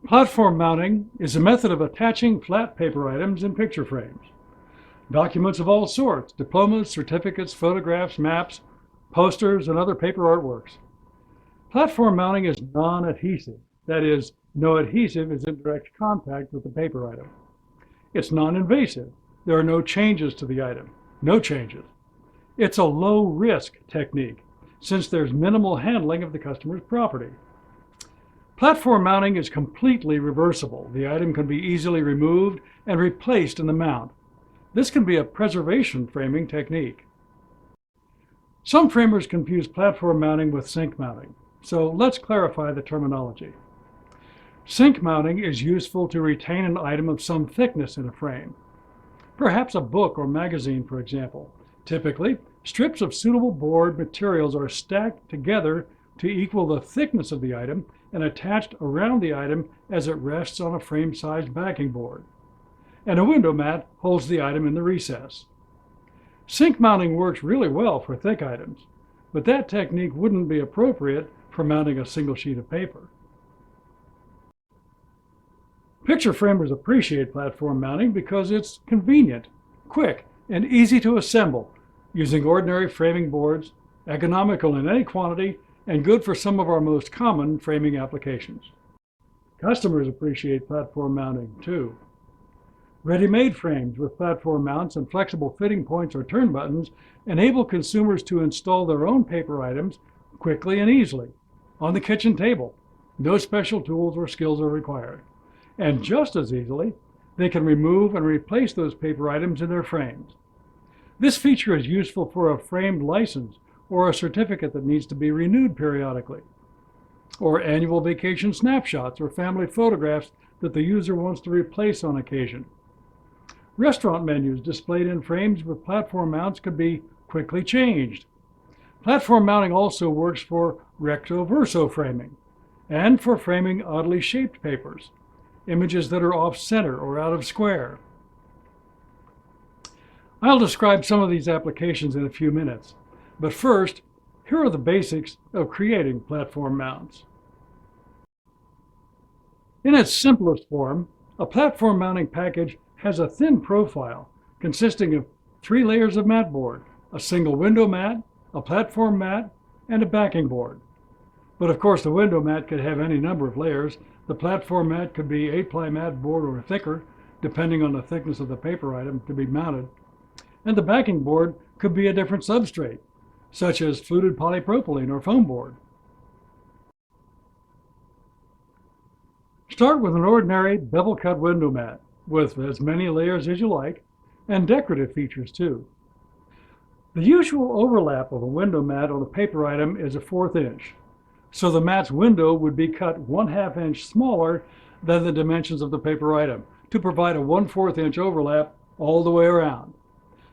Platform mounting is a method of attaching flat paper items in picture frames. Documents of all sorts, diplomas, certificates, photographs, maps, posters, and other paper artworks. Platform mounting is non-adhesive. That is, no adhesive is in direct contact with the paper item. It's non-invasive. There are no changes to the item. No changes. It's a low-risk technique, since there's minimal handling of the customer's property. Platform mounting is completely reversible. The item can be easily removed and replaced in the mount. This can be a preservation framing technique. Some framers confuse platform mounting with sink mounting, so let's clarify the terminology. Sink mounting is useful to retain an item of some thickness in a frame. Perhaps a book or magazine, for example. Typically, strips of suitable board materials are stacked together to equal the thickness of the item and attached around the item as it rests on a frame-sized backing board. And a window mat holds the item in the recess. Sink mounting works really well for thick items, but that technique wouldn't be appropriate for mounting a single sheet of paper. Picture framers appreciate platform mounting because it's convenient, quick, and easy to assemble using ordinary framing boards, economical in any quantity, and good for some of our most common framing applications. Customers appreciate platform mounting too. Ready-made frames with platform mounts and flexible fitting points or turn buttons enable consumers to install their own paper items quickly and easily on the kitchen table. No special tools or skills are required. And just as easily, they can remove and replace those paper items in their frames. This feature is useful for a framed license or a certificate that needs to be renewed periodically, or annual vacation snapshots or family photographs that the user wants to replace on occasion. Restaurant menus displayed in frames with platform mounts could be quickly changed. Platform mounting also works for recto-verso framing and for framing oddly shaped papers, images that are off-center or out of square. I'll describe some of these applications in a few minutes, but first, here are the basics of creating platform mounts. In its simplest form, a platform mounting package has a thin profile consisting of 3 layers of mat board, a single window mat, a platform mat, and a backing board. But of course, the window mat could have any number of layers. The platform mat could be 8-ply mat board or thicker, depending on the thickness of the paper item to be mounted. And the backing board could be a different substrate, such as fluted polypropylene or foam board. Start with an ordinary bevel-cut window mat with as many layers as you like, and decorative features too. The usual overlap of a window mat on a paper item is a 1/4 inch, so the mat's window would be cut 1/2 inch smaller than the dimensions of the paper item to provide a 1/4 inch overlap all the way around.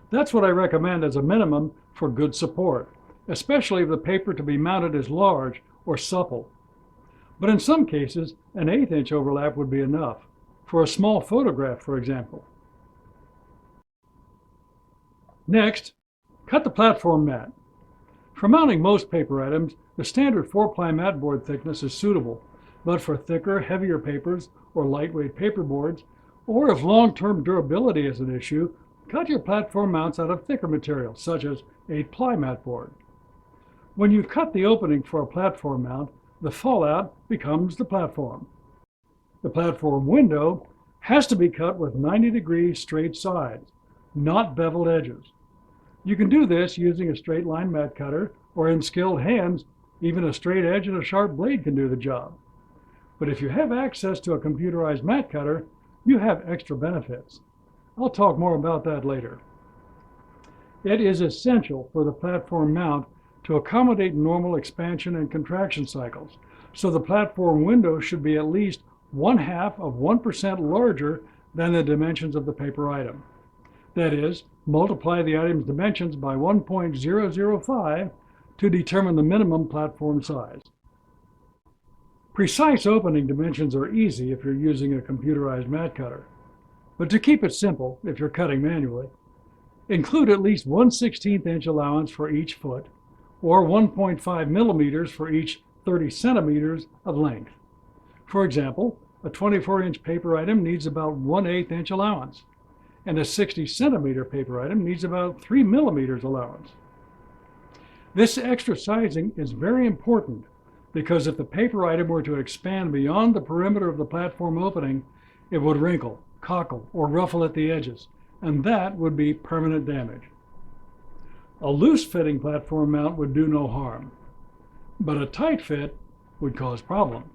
That's what I recommend as a minimum for good support, especially if the paper to be mounted is large or supple. But in some cases, an 1/8 inch overlap would be enough, for a small photograph, for example. Next, cut the platform mat. For mounting most paper items, the standard 4-ply mat board thickness is suitable, but for thicker, heavier papers or lightweight paper boards, or if long-term durability is an issue, cut your platform mounts out of thicker materials, such as 8-ply mat board. When you've cut the opening for a platform mount, the fallout becomes the platform. The platform window has to be cut with 90-degree straight sides, not beveled edges. You can do this using a straight line mat cutter, or in skilled hands, even a straight edge and a sharp blade can do the job. But if you have access to a computerized mat cutter, you have extra benefits. I'll talk more about that later. It is essential for the platform mount to accommodate normal expansion and contraction cycles, so the platform window should be at least 1/2 of 1% larger than the dimensions of the paper item. That is, multiply the item's dimensions by 1.005 to determine the minimum platform size. Precise opening dimensions are easy if you're using a computerized mat cutter. But to keep it simple, if you're cutting manually, include at least 1/16 inch allowance for each foot, or 1.5 millimeters for each 30 centimeters of length. For example, A 24-inch paper item needs about 1/8 inch allowance, and a 60-centimeter paper item needs about 3 millimeters allowance. This extra sizing is very important because if the paper item were to expand beyond the perimeter of the platform opening, it would wrinkle, cockle, or ruffle at the edges, and that would be permanent damage. A loose-fitting platform mount would do no harm, but a tight fit would cause problems.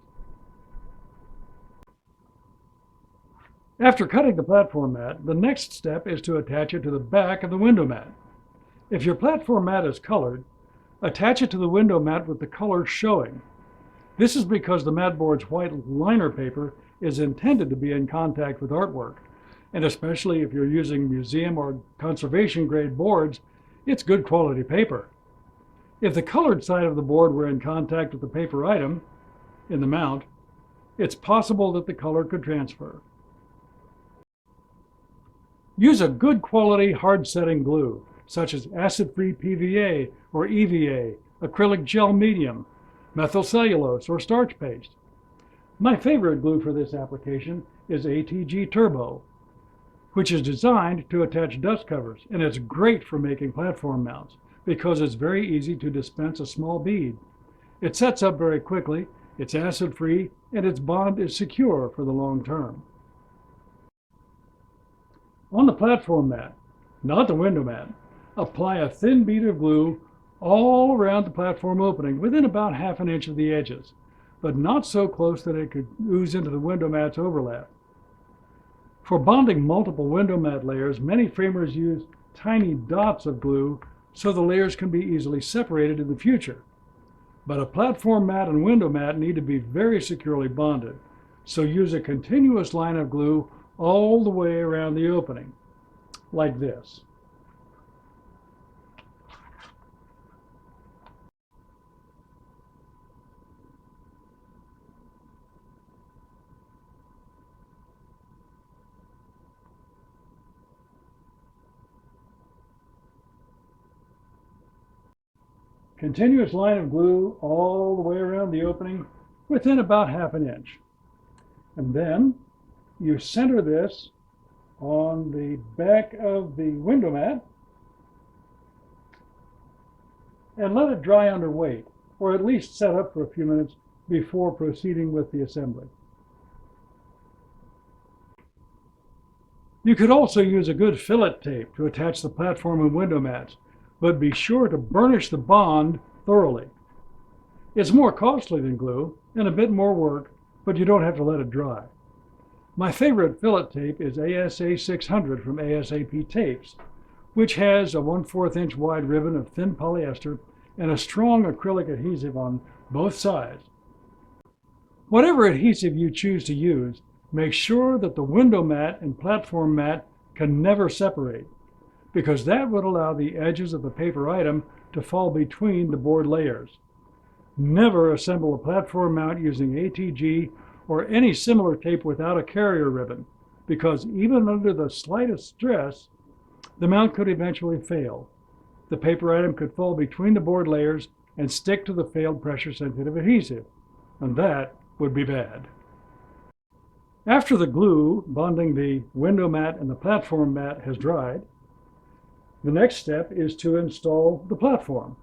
After cutting the platform mat, the next step is to attach it to the back of the window mat. If your platform mat is colored, attach it to the window mat with the color showing. This is because the mat board's white liner paper is intended to be in contact with artwork, and especially if you're using museum or conservation grade boards, it's good quality paper. If the colored side of the board were in contact with the paper item in the mount, it's possible that the color could transfer. Use a good quality hard setting glue, such as acid-free PVA or EVA, acrylic gel medium, methyl cellulose, or starch paste. My favorite glue for this application is ATG Turbo, which is designed to attach dust covers, and it's great for making platform mounts because it's very easy to dispense a small bead. It sets up very quickly, it's acid-free, and its bond is secure for the long term. On the platform mat, not the window mat, apply a thin bead of glue all around the platform opening within about 1/2 inch of the edges, but not so close that it could ooze into the window mat's overlap. For bonding multiple window mat layers, many framers use tiny dots of glue so the layers can be easily separated in the future. But a platform mat and window mat need to be very securely bonded, so use a continuous line of glue all the way around the opening, like this. Continuous line of glue all the way around the opening within about 1/2 inch. And then you center this on the back of the window mat and let it dry under weight, or at least set up for a few minutes before proceeding with the assembly. You could also use a good fillet tape to attach the platform and window mats, but be sure to burnish the bond thoroughly. It's more costly than glue and a bit more work, but you don't have to let it dry. My favorite fillet tape is ASA 600 from ASAP Tapes, which has a 1/4 inch wide ribbon of thin polyester and a strong acrylic adhesive on both sides. Whatever adhesive you choose to use, make sure that the window mat and platform mat can never separate, because that would allow the edges of the paper item to fall between the board layers. Never assemble a platform mount using ATG or any similar tape without a carrier ribbon, because even under the slightest stress, the mount could eventually fail. The paper item could fall between the board layers and stick to the failed pressure-sensitive adhesive, and that would be bad. After the glue bonding the window mat and the platform mat has dried, the next step is to install the platform.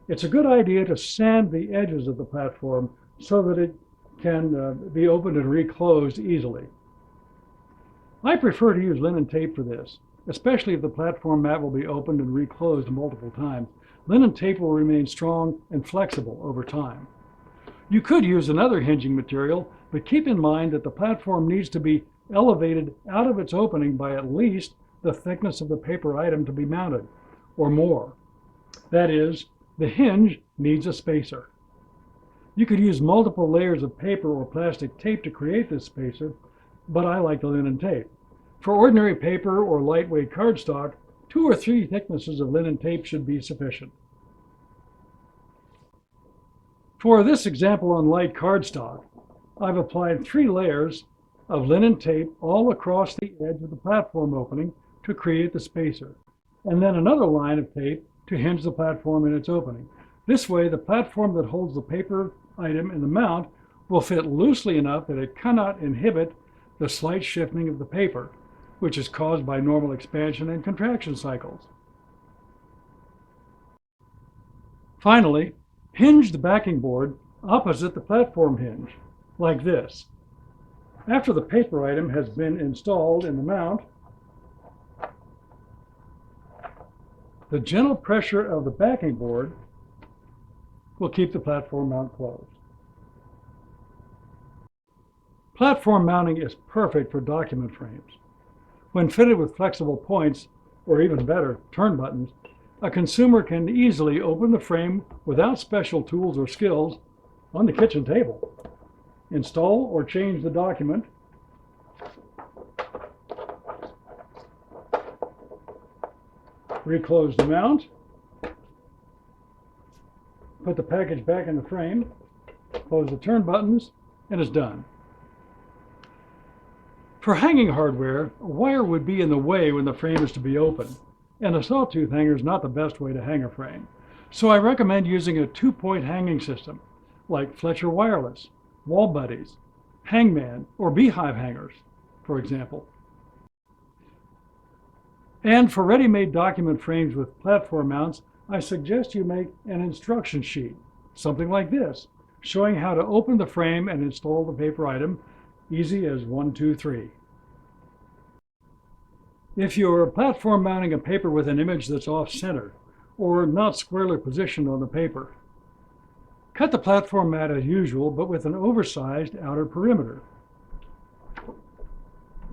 It's a good idea to sand the edges of the platform so that it can be opened and reclosed easily. I prefer to use linen tape for this, especially if the platform mat will be opened and reclosed multiple times. Linen tape will remain strong and flexible over time. You could use another hinging material, but keep in mind that the platform needs to be elevated out of its opening by at least the thickness of the paper item to be mounted, or more. That is, the hinge needs a spacer. You could use multiple layers of paper or plastic tape to create this spacer, but I like the linen tape. For ordinary paper or lightweight cardstock, 2 or 3 thicknesses of linen tape should be sufficient. For this example on light cardstock, I've applied 3 layers of linen tape all across the edge of the platform opening to create the spacer, and then another line of tape to hinge the platform in its opening. This way, the platform that holds the paper item in the mount will fit loosely enough that it cannot inhibit the slight shifting of the paper, which is caused by normal expansion and contraction cycles. Finally, hinge the backing board opposite the platform hinge, like this. After the paper item has been installed in the mount, the gentle pressure of the backing board will keep the platform mount closed. Platform mounting is perfect for document frames. When fitted with flexible points, or even better, turn buttons, a consumer can easily open the frame without special tools or skills on the kitchen table. Install or change the document, reclose the mount, put the package back in the frame, close the turn buttons, and it's done. For hanging hardware, a wire would be in the way when the frame is to be opened, and a sawtooth hanger is not the best way to hang a frame. So I recommend using a 2-point hanging system, like Fletcher Wireless, Wall Buddies, Hangman, or Beehive hangers, for example. And for ready-made document frames with platform mounts, I suggest you make an instruction sheet, something like this, showing how to open the frame and install the paper item, easy as 1, 2, 3. If you're platform mounting a paper with an image that's off-center or not squarely positioned on the paper, cut the platform mat as usual, but with an oversized outer perimeter.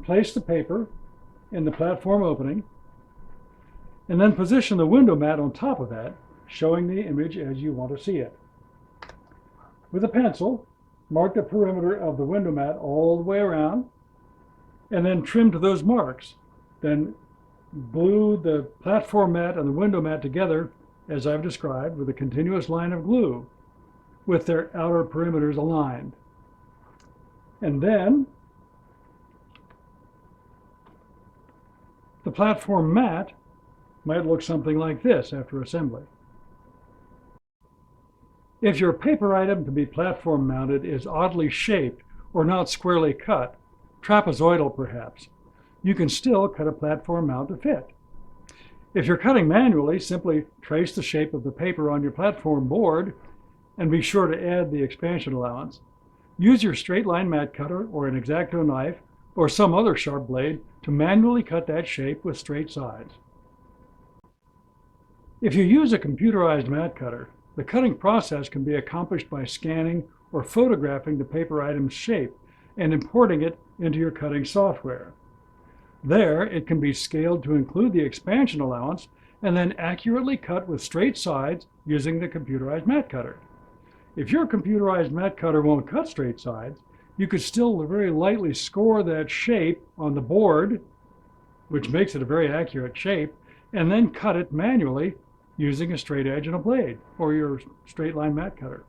Place the paper in the platform opening, and then position the window mat on top of that, showing the image as you want to see it. With a pencil, mark the perimeter of the window mat all the way around, and then trim to those marks. Then glue the platform mat and the window mat together, as I've described, with a continuous line of glue, with their outer perimeters aligned. And then the platform mat might look something like this after assembly. If your paper item to be platform mounted is oddly shaped or not squarely cut, trapezoidal perhaps, you can still cut a platform mount to fit. If you're cutting manually, simply trace the shape of the paper on your platform board and be sure to add the expansion allowance. Use your straight line mat cutter or an X-Acto knife or some other sharp blade to manually cut that shape with straight sides. If you use a computerized mat cutter, the cutting process can be accomplished by scanning or photographing the paper item's shape and importing it into your cutting software. There, it can be scaled to include the expansion allowance and then accurately cut with straight sides using the computerized mat cutter. If your computerized mat cutter won't cut straight sides, you could still very lightly score that shape on the board, which makes it a very accurate shape, and then cut it manually using a straight edge and a blade, or your straight line mat cutter.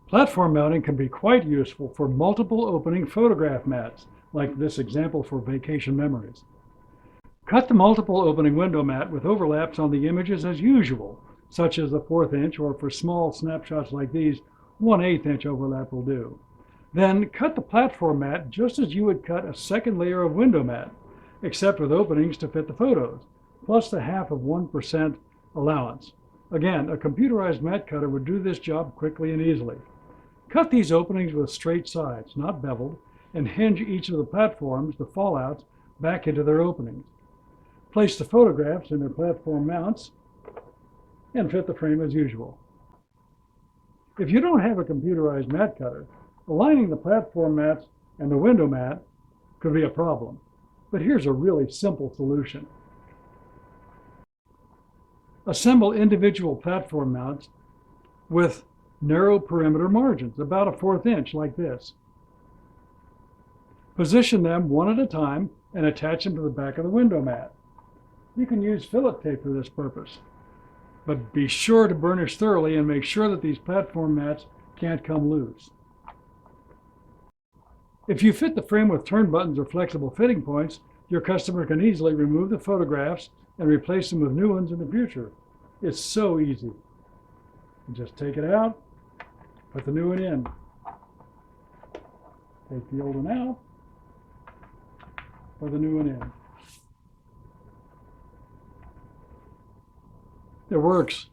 Platform mounting can be quite useful for multiple opening photograph mats, like this example for vacation memories. Cut the multiple opening window mat with overlaps on the images as usual, such as a 1/4 inch, or for small snapshots like these, 1/8 inch overlap will do. Then cut the platform mat just as you would cut a second layer of window mat, except with openings to fit the photos, plus the 0.5% allowance. Again, a computerized mat cutter would do this job quickly and easily. Cut these openings with straight sides, not beveled, and hinge each of the platforms, the fallouts, back into their openings. Place the photographs in their platform mounts and fit the frame as usual. If you don't have a computerized mat cutter, aligning the platform mats and the window mat could be a problem. But here's a really simple solution. Assemble individual platform mounts with narrow perimeter margins, about a 1/4 inch like this. Position them one at a time and attach them to the back of the window mat. You can use fillet tape for this purpose, but be sure to burnish thoroughly and make sure that these platform mats can't come loose. If you fit the frame with turn buttons or flexible fitting points, your customer can easily remove the photographs and replace them with new ones in the future. It's so easy. You just take it out, Put the new one in. Take the old one out. Put the new one in. It works.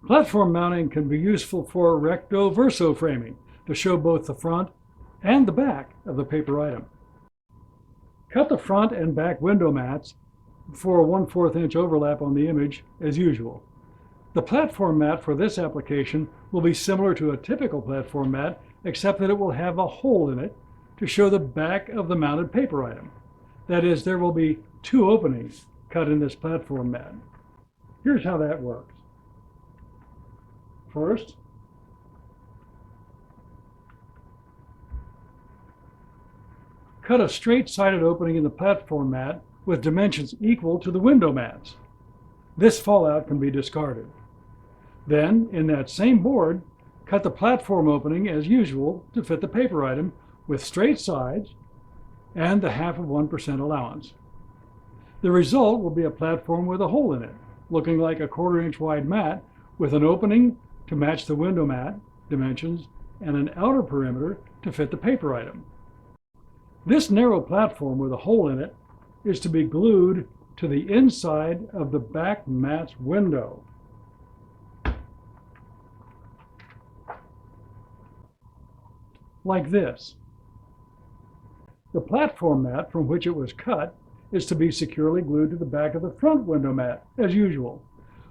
Platform mounting can be useful for recto-verso framing to show both the front and the back of the paper item. Cut the front and back window mats for a 1/4 inch overlap on the image as usual. The platform mat for this application will be similar to a typical platform mat, except that it will have a hole in it to show the back of the mounted paper item. That is, there will be 2 openings cut in this platform mat. Here's how that works. First, cut a straight-sided opening in the platform mat with dimensions equal to the window mats. This fallout can be discarded. Then, in that same board, cut the platform opening as usual to fit the paper item with straight sides and the 0.5% allowance. The result will be a platform with a hole in it, looking like a 1/4 inch wide mat with an opening to match the window mat dimensions and an outer perimeter to fit the paper item. This narrow platform with a hole in it is to be glued to the inside of the back mat's window. Like this. The platform mat from which it was cut is to be securely glued to the back of the front window mat, as usual.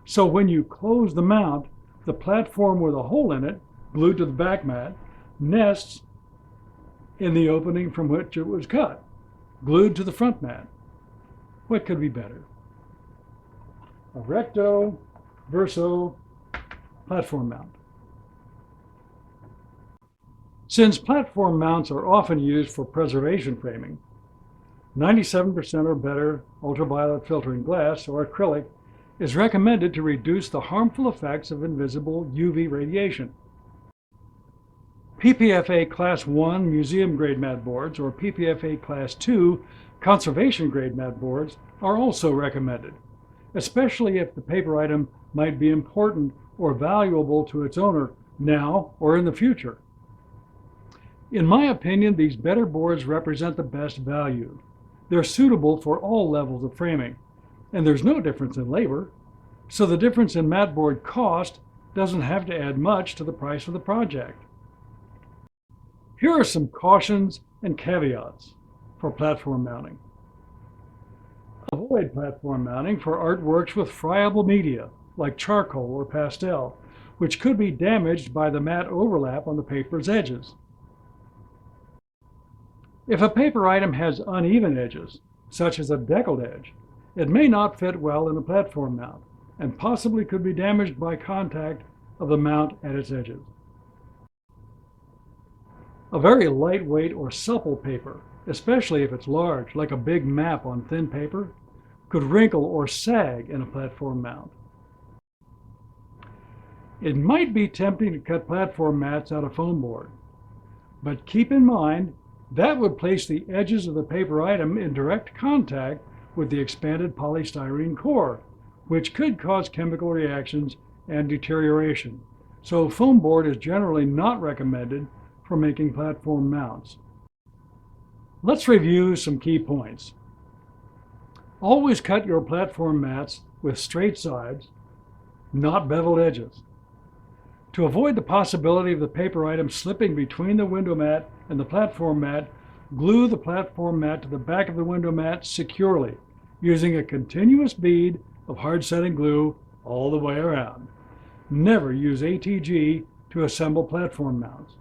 So when you close the mount, the platform with a hole in it, glued to the back mat, nests in the opening from which it was cut, glued to the front mat. What could be better? A recto-verso platform mount. Since platform mounts are often used for preservation framing, 97% or better ultraviolet filtering glass or acrylic is recommended to reduce the harmful effects of invisible UV radiation. PPFA Class 1 museum grade mat boards or PPFA Class 2 conservation grade mat boards are also recommended, especially if the paper item might be important or valuable to its owner now or in the future. In my opinion, these better boards represent the best value. They're suitable for all levels of framing, and there's no difference in labor, so the difference in mat board cost doesn't have to add much to the price of the project. Here are some cautions and caveats for platform mounting. Avoid platform mounting for artworks with friable media, like charcoal or pastel, which could be damaged by the mat overlap on the paper's edges. If a paper item has uneven edges, such as a deckled edge, it may not fit well in a platform mount, and possibly could be damaged by contact of the mount at its edges. A very lightweight or supple paper, especially if it's large, like a big map on thin paper, could wrinkle or sag in a platform mount. It might be tempting to cut platform mats out of foam board, but keep in mind that would place the edges of the paper item in direct contact with the expanded polystyrene core, which could cause chemical reactions and deterioration. So foam board is generally not recommended for making platform mounts. Let's review some key points. Always cut your platform mats with straight sides, not beveled edges. To avoid the possibility of the paper item slipping between the window mat and the platform mat, glue the platform mat to the back of the window mat securely, using a continuous bead of hard-setting glue all the way around. Never use ATG to assemble platform mounts.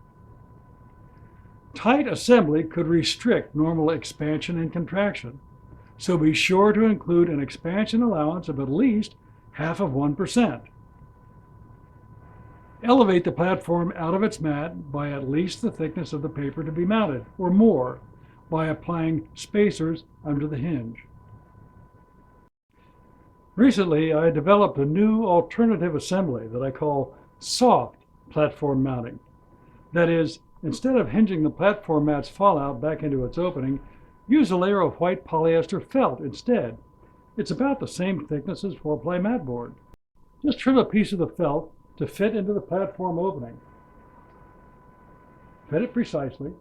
Tight assembly could restrict normal expansion and contraction, so be sure to include an expansion allowance of at least 0.5%. Elevate the platform out of its mat by at least the thickness of the paper to be mounted, or more, by applying spacers under the hinge. Recently, I developed a new alternative assembly that I call soft platform mounting. That is, instead of hinging the platform mat's fallout back into its opening, use a layer of white polyester felt instead. It's about the same thickness as 4-ply mat board. Just trim a piece of the felt to fit into the platform opening. Fit it precisely.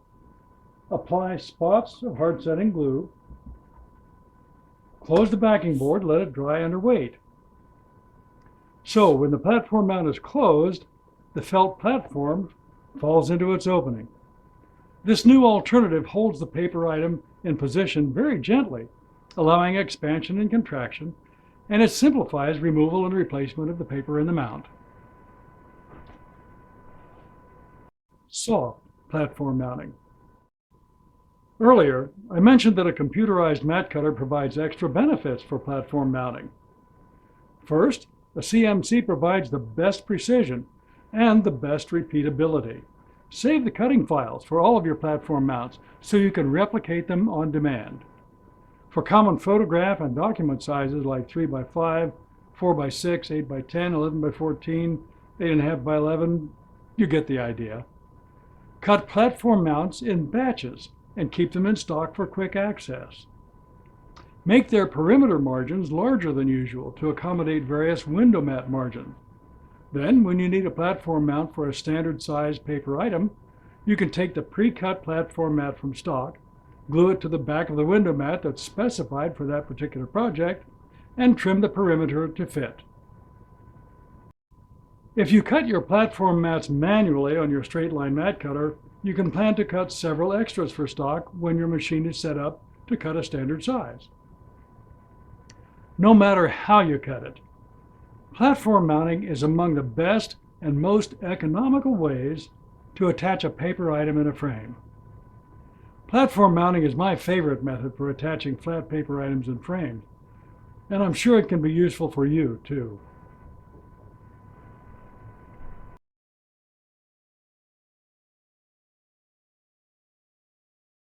Apply spots of hard setting glue. Close the backing board, let it dry under weight. So when the platform mount is closed, the felt platform falls into its opening. This new alternative holds the paper item in position very gently, allowing expansion and contraction, and it simplifies removal and replacement of the paper in the mount. Soft platform mounting. Earlier, I mentioned that a computerized mat cutter provides extra benefits for platform mounting. First, a CMC provides the best precision and the best repeatability. Save the cutting files for all of your platform mounts so you can replicate them on demand. For common photograph and document sizes like 3x5, 4x6, 8x10, 11x14, 8.5x11, you get the idea. Cut platform mounts in batches and keep them in stock for quick access. Make their perimeter margins larger than usual to accommodate various window mat margins. Then, when you need a platform mount for a standard size paper item, you can take the pre-cut platform mat from stock, glue it to the back of the window mat that's specified for that particular project, and trim the perimeter to fit. If you cut your platform mats manually on your straight line mat cutter, you can plan to cut several extras for stock when your machine is set up to cut a standard size. No matter how you cut it, platform mounting is among the best and most economical ways to attach a paper item in a frame. Platform mounting is my favorite method for attaching flat paper items in frames, and I'm sure it can be useful for you too.